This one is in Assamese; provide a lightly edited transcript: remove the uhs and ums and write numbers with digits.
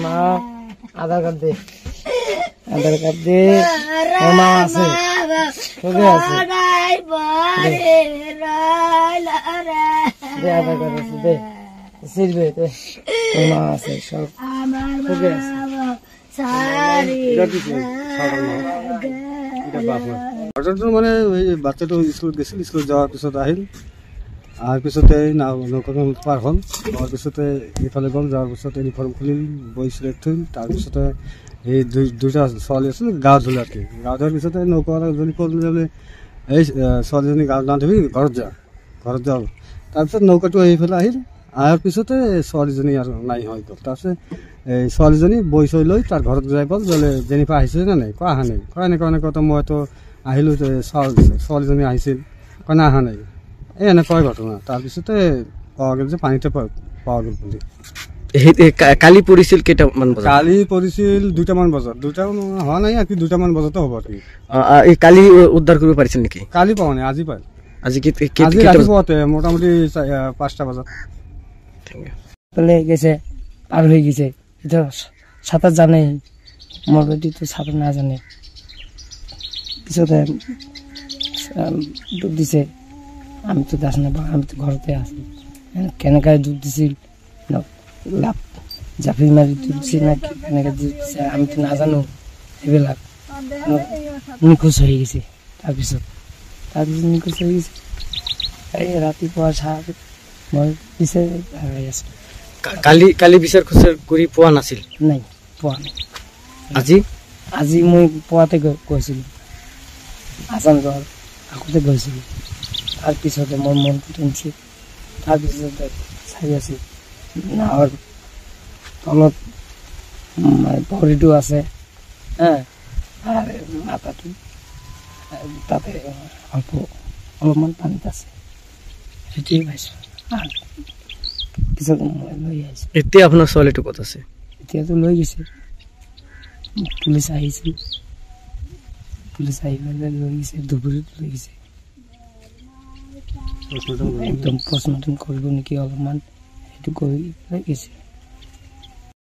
মা আধার কার্ড দে মা আছে তোকে আছে দে আধার কার্ড আছে দে সিরবে দে মা আছে সব তোকে আছে মানে বাচ্চাটো স্কুলত গেছিল স্কুলত যাওয়ার পিছত আহিল আর পিছতে নৌকাখন পার হল হওয়ার পিছতে এফালে গল যাওয়ার পিছতে ইউনিফর্ম খুলিল বই সিলেক্ট হইল তারপিছতে এই দুইটা ছোৱালী আছিল গা ধুল আৰ কি গা ধোৱাৰ পিছতে নৌকাজনী ক'লে এই ছোৱালীজনী গা নাধুবি ঘৰত যা তাৰপিছত নৌকাটো এইফালে আহিল আহাৰ পিছতে ছোৱালীজনী আৰু নাই হৈ গ'ল তাৰপিছত এই ছোৱালীজনী বই চৈ লৈ তাৰ ঘৰত যাই গ'ল বোলে যেনিফা আহিছে নে নাই কয় অহা নাই কয় এনেকুৱা মইতো আহিলোঁ ছোৱালীজনী আহিছিল কয় না অহা নাই এই এনেকুৱা ঘটনা তাৰপিছতে পোৱা গ'ল যে পানীতে পোৱা গ'ল বুলি কালি পৰিছিল কেইটামান বজাত কালি পৰিছিল 2টামান বজাত 2টামান হোৱা নাই কি 2টামান বজাতো হ'ব কি এই কালি উদ্ধাৰ কৰিব পাৰিছিল নেকি কালি পোৱা নাই আজি পাই আজি ৰাতিপুৱাতে মোটামুটি 5টা বজাত বলে গেছে পার হয়ে গেছে এটা সাঁতার জানে মোর বেটি তো সাঁতার না জানে পিছতে ডুব দিছে আমি তো দাস না আমি তো ঘরতে আছি কেনেকায় ডুব দিছিল লাভ জাফি মারি তুলছি না কেনেকায় ডুব দিছে আমি তো না জানো এইবিলাক নিখোঁজ হয়ে গেছে তাৰপিছত নিখোঁজ হয়ে গেছে এই ৰাতিপুৱা চাহ মই পিছে হাৰাই আছো কালি বিচাৰ খোজ কৰি পোৱা নাছিল নাই পোৱা নাই আজি মই পোৱাতে গৈছিলোঁ আসাম যোৱাৰ আগতে গৈছিলোঁ তাৰপিছতে মোৰ মনটো টেনছে তাৰপিছতে চাই আছোঁ নাৱৰ তলত ভৰিটো আছে আৰু মাথাটো তাতে অলপমান পানীত আছে সেইটোৱে পাইছোঁ পিছত মই লৈ আহিছোঁ এতিয়া আপোনাৰ ছোৱালীটো ক'ত আছে এতিয়াতো লৈ গৈছে পুলিচ আহিছিল পুলিচ আহি পেলাই লৈ গৈছে ধুবুৰীত লৈ গৈছে একদম পষ্টমৰ্টেম কৰিব নেকি অলপমান সেইটো কৰি লৈ গৈছে